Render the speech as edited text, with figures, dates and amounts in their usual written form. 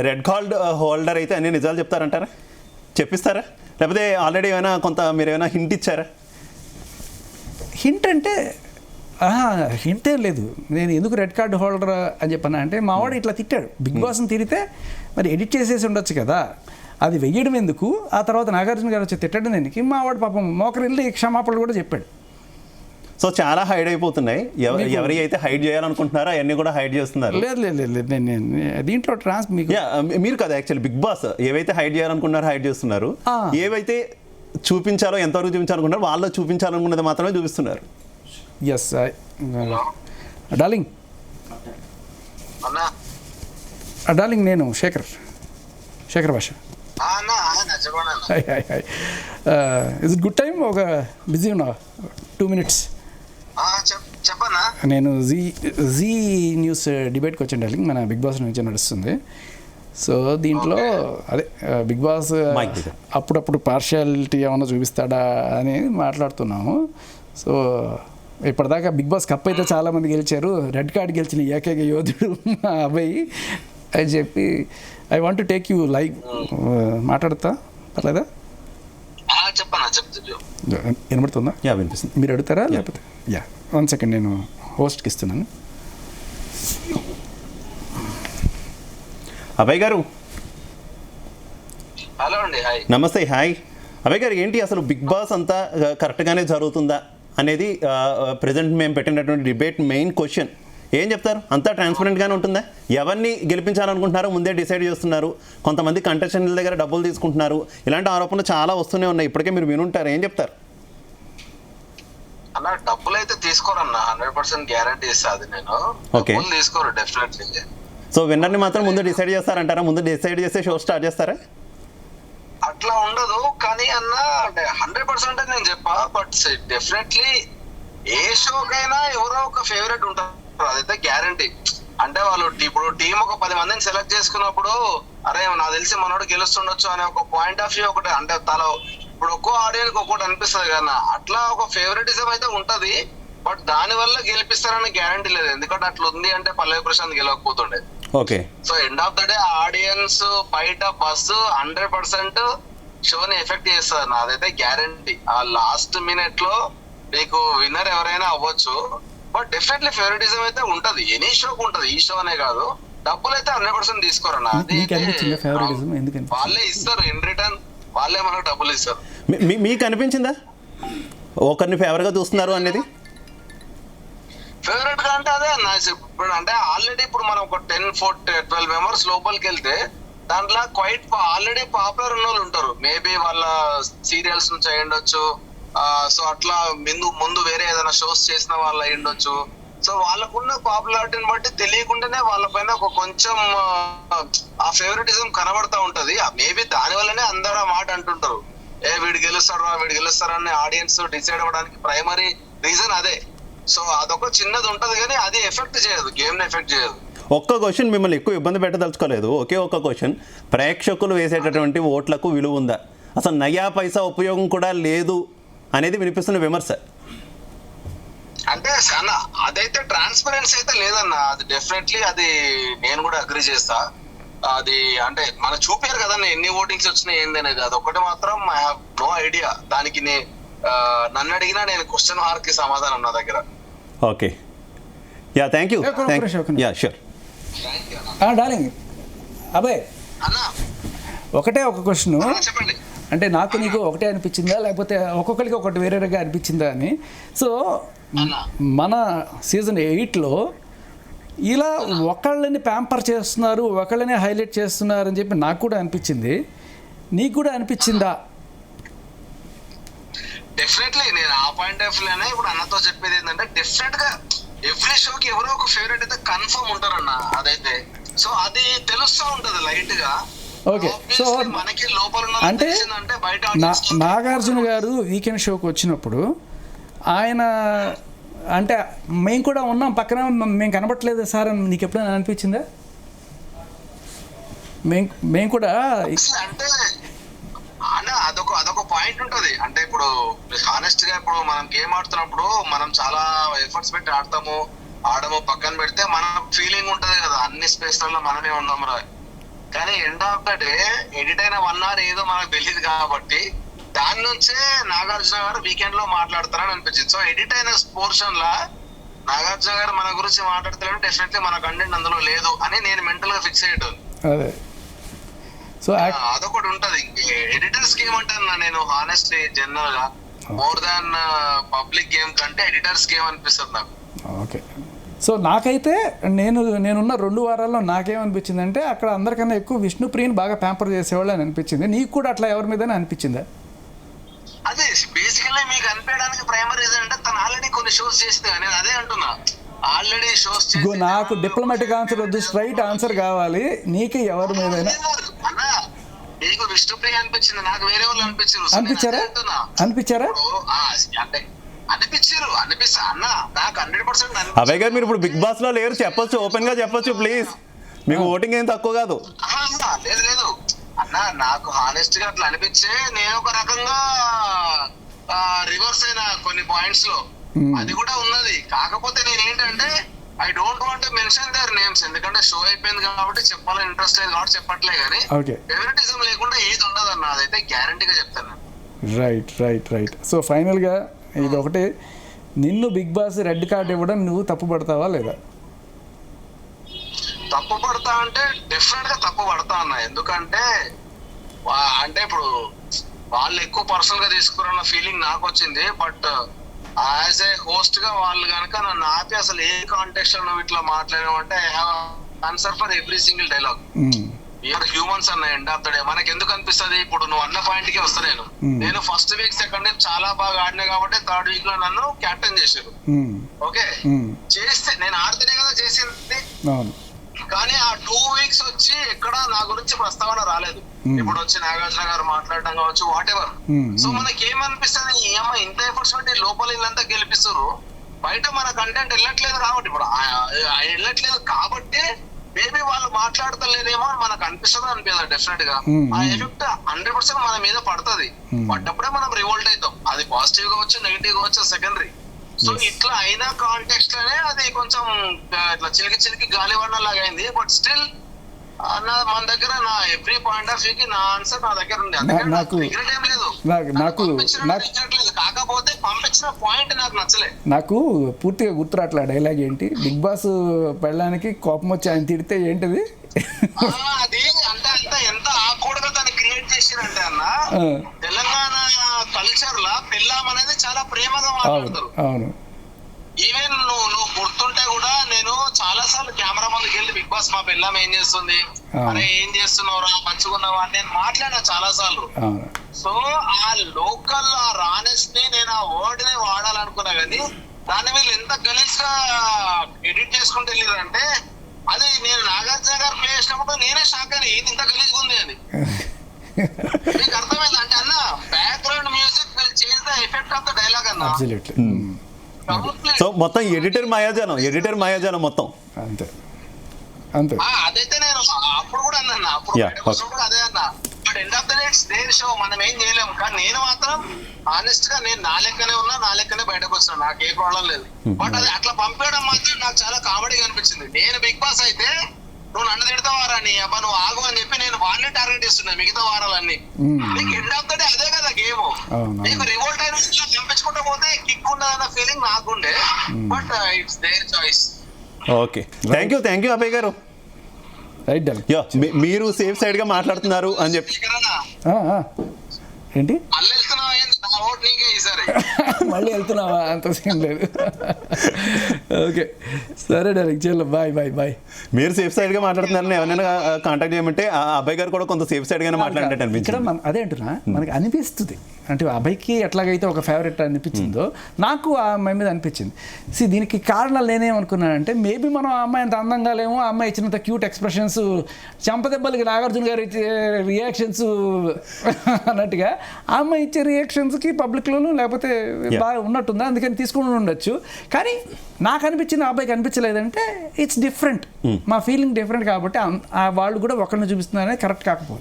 Red card holder అయితే అన్ని నిజాలు చెప్తారంటారా, చెప్పిస్తారా, లేకపోతే ఆల్రెడీ ఏమైనా మీరు ఏమైనా హింట్ ఇచ్చారా? హింట్ అంటే హింట్ ఏం లేదు. నేను ఎందుకు రెడ్ కార్డ్ హోల్డర్ అని చెప్పాను అంటే, మావాడు ఇట్లా తిట్టాడు, బిగ్ బాస్ని తిరిగితే మరి ఎడిట్ చేసేసి ఉండొచ్చు కదా, అది వెయ్యడం ఎందుకు, ఆ తర్వాత నాగార్జున గారు వచ్చి తిట్టడం దానికి మావాడు పాపం మోకరిల్లి క్షమాపణలు కూడా చెప్పాడు. సో చాలా హైడ్ అయిపోతున్నాయి. ఎవరి అయితే హైడ్ చేయాలనుకుంటున్నారో అవన్నీ కూడా హైడ్ చేస్తున్నారు. లేదు నేను దీంట్లో మీరు కదా యాక్చువల్లీ బిగ్ బాస్ ఏవైతే హైడ్ చేయాలనుకున్నారో హైడ్ చేస్తున్నారు, ఏవైతే చూపించాలో ఎంతవరకు చూపించాలనుకున్నారో వాళ్ళు చూపించాలనుకున్నది మాత్రమే చూపిస్తున్నారు. ఎస్ డార్లింగ్ డార్లింగ్ నేను శేఖర్ భాష. Is it good time? ఒక బిజీ ఉన్నా 2 minutes. నేను జీ న్యూస్ డిబేట్కి వచ్చాను డార్లింగ్, మన బిగ్ బాస్ నుంచి నడుస్తుంది. సో దీంట్లో అదే బిగ్ బాస్ అప్పుడప్పుడు పార్షియాలిటీ ఏమన్నా చూపిస్తాడా అని మాట్లాడుతున్నాము. సో ఇప్పటిదాకా బిగ్ బాస్ కప్ అయితే చాలామంది గెలిచారు, రెడ్ కార్డ్ గెలిచిన ఏకైక యోధుడు మా అబ్బాయి అని చెప్పి I want to take you live. మాట్లాడతా పర్లేదా? వినబడుతుందా? వినిపిస్తుంది. మీరు అడుగుతారా లేకపోతే? 1 second నేను హోస్ట్కి ఇస్తున్నాను. అభయ్ గారు హలో అండి. నమస్తే. హాయ్ అభయ్ గారు, ఏంటి అసలు బిగ్ బాస్ అంతా కరెక్ట్గానే జరుగుతుందా అనేది ప్రజెంట్ మేము పెట్టినటువంటి డిబేట్ మెయిన్ క్వశ్చన్. ఏం చెప్తారు? అంతా ట్రాన్స్పరెంట్గానే ఉంటుందా? ఎవరిని గెలిపించాలనుకుంటున్నారో ముందే డిసైడ్ చేస్తున్నారు, కొంతమంది కంటెస్టెంట్ల దగ్గర డబ్బులు తీసుకుంటున్నారు, ఇలాంటి ఆరోపణలు చాలా వస్తూనే ఉన్నాయి. ఇప్పటికే మీరు వినుంటారు, ఏం చెప్తారు? అన్న డబ్బులు అయితే తీసుకోరన్న, 100% గ్యారంటీ ఇస్తుంది. నేను డబ్బులు తీసుకోరు డెఫినెట్లీ. సో విన్నర్ని మాత్రం ముందు డిసైడ్ చేస్తారంటారా? ముందు డిసైడ్ చేస్తే షో స్టార్ట్ చేస్తారా? అట్లా ఉండదు కానీ అన్న, 100% నేను చెప్పా. బట్ డెఫినెట్లీ ఏ షోకైనా ఎవరో ఒక ఫేవరెట్ ఉంటారు, అదైతే గ్యారంటీ. అంటే వాళ్ళు ఇప్పుడు టీం ఒక 10 మందిని సెలెక్ట్ చేసుకున్నప్పుడు, అరే నాకు తెలిసి మనోడు గెలుస్తుండొచ్చు అనే ఒక పాయింట్ ఆఫ్ వ్యూ ఒకటి, అంటే తల ఇప్పుడు ఒక్కో ఆడియన్స్ ఒక్కోటి అనిపిస్తుంది కదా, అట్లా ఒక ఫేవరెటిజం అయితే ఉంటది. బట్ దాని వల్ల గెలిపిస్తారని గ్యారంటీ లేదు, ఎందుకంటే అట్లా ఉంది అంటే పల్లవి ప్రశాంత్ గెలవకపోతుండే. Okay. So end of the day audience బయట బస్సు 100% షోని ఎఫెక్ట్ చేస్తారు, నాదైతే గ్యారంటీ. ఆ లాస్ట్ మినిట్ లో మీకు విన్నర్ ఎవరైనా అవ్వచ్చు, బట్ డెఫినెట్లీ ఫేవరెటిజం అయితే ఉంటది, ఎనీ షోకి ఉంటది, ఈ షో అనే కాదు. డబ్బులు అయితే 100% తీసుకోరన్న, వాళ్ళే ఇస్తారు ఇన్ రిటర్న్, వాళ్ళే మనకు డబ్బులు ఇస్తారు. మీకు అనిపించిందా ఒకరిని ఫేవర్ గా చూస్తున్నారు అనేది? ఫేవరెట్ గా అంటే అదే అన్న, ఇప్పుడు అంటే ఆల్రెడీ ఇప్పుడు మనం ఒక 10-12 మెంబర్స్ లోపలికి వెళ్తే దాంట్లో క్వైట్ ఆల్రెడీ పాపులర్ ఉన్న వాళ్ళు ఉంటారు. మేబీ వాళ్ళ సీరియల్స్ నుంచి అయ్యుండొచ్చు, సో అట్లా ముందు వేరే ఏదైనా షోస్ చేసిన వాళ్ళు అయ్యుండొచ్చు. సో వాళ్ళకున్న పాపులారిటీని బట్టి తెలియకుండానే వాళ్ళపైన ఒక కొంచెం ఆ ఫేవరెటిజం కనబడతా ఉంటది. మేబీ దాని వల్లనే అందరూ ఆ మాట అంటుంటారు, వీడు గెలుస్తారని ఆడియన్స్ డిసైడ్ అవ్వడానికి ప్రైమరీ రీజన్ అదే. సో అదొక చిన్నది ఉంటది కానీ అది ఎఫెక్ట్ చేయదు, గేమ్ ని ఎఫెక్ట్ చేయదు. ఒక్క క్వశ్చన్ మిమ్మల్ని ఎక్కువ ఇబ్బంది పెట్టదలుచుకోలేదు, ఒకే ఒక్క క్వశ్చన్. ప్రేక్షకులు వేసేటటువంటి ఓట్లకు విలువ ఉందా? అసలు నయా పైసా ఉపయోగం కూడా లేదు అనేది వినిపిస్తున్న విమర్శ. అంటే అదైతే ట్రాన్స్పరెన్సీ అయితే లేదన్న, అది డెఫినెట్లీ అది నేను కూడా అగ్రీ చేస్తా. అది అంటే మనం చూపారు కదన్న ఎన్ని ఓటింగ్స్ వచ్చినాయి ఏంది అనేది, అది ఒకటి మాత్రం ఐ హావ్ నో ఐడియా. దానికి నన్ను అడిగినా నేను క్వశ్చన్ మార్క్ కి సమాధానం నా దగ్గర. Okay, yeah thank you. Yeah sure. Darling అబ్బాయి ఒకటే ఒక క్వశ్చన్, చెప్పండి. అంటే నాకు నీకు ఒకటే అనిపించిందా లేకపోతే ఒక్కొక్కరికి ఒకటి వేరేగా అనిపించిందా అని. సో మన సీజన్ 8లో ఇలా ఒకళ్ళని ప్యాంపర్ చేస్తున్నారు, ఒకళ్ళని హైలైట్ చేస్తున్నారు అని చెప్పి నాకు కూడా అనిపించింది. నీకు కూడా అనిపించిందా? డెఫినెట్లీ నేను ఆ పాయింట్ ఆఫ్ వ్యూలోనే ఇప్పుడు అన్నతో చెప్పేది ఏంటంటే, డెఫినెట్ గా ఎవ్రీ షోకి ఎవరో ఒక ఫేవరెట్ అయితే కన్ఫర్మ్ ఉంటారన్న, అదైతే. సో అది తెలుస్తూ ఉంటది లైట్ గా. ఓకే. సో మనకి లోపల అంటే నాగార్జున గారు వీకెండ్ షోకి వచ్చినప్పుడు ఆయన అంటే మేము కూడా ఉన్నాం పక్కన, మేము కనబట్టలేదు సార్ అని నీకు ఎప్పుడైనా అనిపించిందా? మేము కూడా అంటే అదొక పాయింట్ ఉంటది. అంటే ఇప్పుడు హానెస్ట్ గా ఇప్పుడు మనం గేమ్ ఆడుతున్నప్పుడు మనం చాలా ఎఫర్ట్స్ పెట్టి ఆడము పక్కన పెడితే మన ఫీలింగ్ ఉంటది కదా, అన్ని స్పేస్ లలో మనమే ఉన్నాం రా, కానీ end of the day edit అయిన 1 hour ఏదో మనకు తెలియదు కాబట్టి దాని నుంచే నాగార్జున గారు వీకెండ్ లో మాట్లాడతారని అనిపించింది. సో ఎడిట్ అయిన పోర్షన్ లా నాగార్జున గారు మన గురించి మాట్లాడతారు, డెఫినెట్లీ మన కంటెంట్ అందులో లేదు అని నేను మెంటల్ గా ఫిక్స్ అయ్యేటోని. అదే సో అదొకటి ఉంటది. ఎడిటర్స్ గేమ్ అంటాను నేను హానెస్ట్లీ జనరల్ గా మోర్ దాన్ పబ్లిక్ గేమ్ కంటే ఎడిటర్స్ గేమ్ అనిపిస్తుంది నాకు. ఓకే. సో నాకైతే నేనున్న 2 వారాల్లో నాకేమనిపించిందంటే అక్కడ అందరికన్నా ఎక్కువ విష్ణుప్రియని బాగా ప్యాంపర్ చేసేవాళ్ళు అని అనిపించింది. నీకు కూడా అట్లా ఎవరి మీదనే అనిపించిందా? అదే బేసికల్లీ మీకు అనిపించడానికి ప్రైమరీ రీజన్ అంటే తను ఆల్రెడీ కొన్ని షోస్ చేస్తే నేను అదే అంటున్నా, ఆల్రెడీ షోస్ చేసి నాకు డిప్లొమాటిక్ ఆన్సర్ వద్దు, స్ట్రైట్ ఆన్సర్ కావాలి. నీకు ఎవరి మీదైనా అన్నా నీకు విష్ణుప్రియ అనిపించింది, నాకు వేరే వాళ్ళు అనిపించారా? అంటే అనిపిస్తా అన్న నాకు 100% అభయ్ గారు మీరు ఇప్పుడు బిగ్ బాస్ లో లేరు, చెప్పొచ్చు, ఓపెన్ గా చెప్పొచ్చు ప్లీజ్. మీకు ఓటింగ్ ఏం తక్కువ కాదు. లేదు అన్న, నాకు హానెస్ట్ గా అట్లా అనిపించే నేను ఒక రకంగా రివర్స్ అయిన కొన్ని పాయింట్స్ లో అది కూడా ఉన్నది. కాకపోతే నేను ఏంటంటే I don't want mention their names, ఎందుకంటే షో అయిపోయింది కాబట్టి చెప్పాలని ఇంట్రెస్ట్ లేదు కాబట్టి చెప్పట్లే. కానీ ఫేవరెటిజం లేకుండా ఏది ఉండదు అన్న, అదైతే గ్యారంటీగా చెప్తాను. రైట్. సో ఫైనల్గా ఇది ఒకటి, నిన్ను బిగ్ బాస్ రెడ్ కార్డ్ ఇవ్వడం నువ్వు తప్పు పడతావా లేదా? తప్పు పడతా అంటే డెఫినెట్ గా తప్పు పడతా అన్న. ఎందుకంటే అంటే ఇప్పుడు వాళ్ళు ఎక్కువ పర్సనల్ గా తీసుకున్న ఫీలింగ్ నాకు వచ్చింది. బట్ యాజ్ ఏ హోస్ట్ గా వాళ్ళు కనుక నన్ను ఆపి అసలు ఏ కాంటెక్స్ట్ లో నువ్వు ఇట్లా మాట్లాడావంటే I have answer for every single dialogue. We are humans అన్న. ఎండ్ ఆఫ్ ద డే మనకి ఎందుకు అనిపిస్తుంది, ఇప్పుడు నువ్వు అన్న పాయింట్ కి వస్తా. నేను ఫస్ట్ వీక్ సెకండ్ వీక్ చాలా బాగా ఆడినా కాబట్టి థర్డ్ వీక్ లో నన్ను కెప్టెన్ చేశారు. ఓకే చేస్తే నేను ఆడితేనే కదా చేసింది, కానీ ఆ 2 weeks వచ్చి ఎక్కడ నా గురించి ప్రస్తావన రాలేదు. ఇప్పుడు వచ్చి నాగార్జున గారు మాట్లాడడం కావచ్చు, వాట్ ఎవర్. సో మనకి ఏమనిపిస్తుంది, ఈ అమ్మ ఇంత ఎఫర్ట్స్ పెట్టి లోపల ఇల్లంతా గెలిపిస్తారు, బయట మన కంటెంట్ వెళ్ళట్లేదు కాబట్టి, ఇప్పుడు వెళ్ళట్లేదు కాబట్టి మేబీ వాళ్ళు మాట్లాడతలేదేమో అని మనకు అనిపిస్తుంది అనిపించదు. డెఫినెట్ గా ఆ ఎఫెక్ట్ 100% మన మీద పడుతుంది. పడ్డప్పుడే మనం రివోల్ట్ అవుతాం. అది పాజిటివ్ గా వచ్చు, నెగిటివ్ గా వచ్చు, సెకండరీ. సో ఇట్లా అయిన కాంటెక్స్ట్ లోనే అది కొంచెం ఇట్లా చిలికి గాలివాన లాగా అయింది. బట్ స్టిల్ మన దగ్గర నా ఎవ్రీ పాయింట్ ఆఫ్ వ్యూ కి నా ఆన్సర్ నా దగ్గర ఉంది. నాకు రిగ్రెట్ ఏం లేదు, కాకపోతే పంపించిన పాయింట్ నాకు నచ్చలే. నాకు పూర్తిగా గుర్తురాట్లా డైలాగ్ ఏంటి, బిగ్ బాస్ పెళ్ళడానికి కోపం వచ్చి ఆయన తిడితే ఏంటిది అది అంటే అంత ఎంత ఆకూడగా దాన్ని క్రియేట్ చేసిరంటే అన్న, తెలంగాణ కల్చర్ లా పెళ్ళాం అనేది చాలా ప్రేమగా మాట్లాడతారు. అవును. ఈవెన్ నువ్వు గుర్తుంటే కూడా నేను చాలా సార్లు కెమెరా ముందుకు వెళ్ళి బిగ్ బాస్ మా పెళ్ళాం ఏం చేస్తుంది, అరే ఏం చేస్తున్నావురా మంచిగున్నావా అని నేను మాట్లాడినా చాలా సార్లు. సో ఆ లోకల్ ఆ రానెస్ ని నేను ఆ వర్డ్ ని వాడాలనుకున్నా, కానీ దాన్ని వీళ్ళు ఎంత గలీజ్ గా ఎడిట్ చేసుకుంటూ వెళ్ళారంటే అది నేను నాగార్జున గారు ప్లే చేసినప్పుడు నేనే షాక్ అని ఇది ఇంత గలీజ్ ఉంది అని. మీకు అర్థమైంది అంటే అన్న, background music will change the effect of the dialogue అన్న. సో మొత్తం ఎడిటర్ మాయాజాలం మొత్తం అంతే. అదైతే నేను అప్పుడు కూడా అన్నా, అప్పుడు అదే అన్నా. But end of the day it's their show, మనం ఏం చేయలేము. కానీ నేను మాత్రం ఆనెస్ట్ గా నేను నా లెక్కనే బయటకు వస్తాను, నాకు ఏ ప్రాబ్లం లేదు. బట్ అది అట్లా పంపేయడం మాత్రం నాకు చాలా కామెడీగా అనిపించింది. నేను బిగ్ బాస్ అయితే నువ్వు నన్ను తిడతావారా నీ అబ్బా నువ్వు ఆగు అని చెప్పి నేను వాళ్ళని టార్గెట్ ఇస్తున్నా మిగతా వారాలన్నీ. నీకు ఎండ్ ఆఫ్ ద డే అదే కదా గేమ్. నీకు రివోల్ట్ అయిన పంపించుకుంటూ పోతే కిక్ ఉండదన్న ఫీలింగ్ నాకుండే. But it's their choice. Okay, thank you Abhay garu. మీరు సేఫ్ సైడ్ గా మాట్లాడుతున్నారు అని చెప్పి ఏంటి మళ్ళీ వెళ్తున్నావా, అంత సీన్ లేదు. ఓకే సరే డైరెక్ట్ చేయాలి, బాయ్. మీరు సేఫ్ సైడ్ గా మాట్లాడుతున్నారని ఎవరైనా కాంటాక్ట్ చేయమంటే అభయ్ గారు కూడా కొంత సేఫ్ సైడ్ గానే మాట్లాడినట్టు అనిపించింది. అదే అంటున్నా, మనకి అనిపిస్తుంది అంటే అభయ్కి ఎట్లాగైతే ఒక ఫేవరెట్ అనిపించిందో నాకు ఆ అమ్మాయి మీద అనిపించింది. దీనికి కారణాలు నేనేమనుకున్నానంటే మేబీ మనం ఆ అమ్మాయి అంత అందంగా లేము, ఆ అమ్మాయి ఇచ్చినంత క్యూట్ ఎక్స్ప్రెషన్స్, చెంపదెబ్బలకి నాగార్జున గారు ఇచ్చే రియాక్షన్స్ అన్నట్టుగా ఆ అమ్మాయి ఇచ్చే రియాక్షన్స్కి పబ్లిక్లోనూ లేకపోతే బాగా ఉన్నట్టుందా, అందుకని తీసుకుని ఉండొచ్చు. కానీ నాకు అనిపించింది ఆ అబ్బాయికి అనిపించలేదంటే ఇట్స్ డిఫరెంట్, మా ఫీలింగ్ డిఫరెంట్ కాబట్టి వాళ్ళు కూడా ఒకరిని చూపిస్తున్నారనేది కరెక్ట్ కాకపోవచ్చు.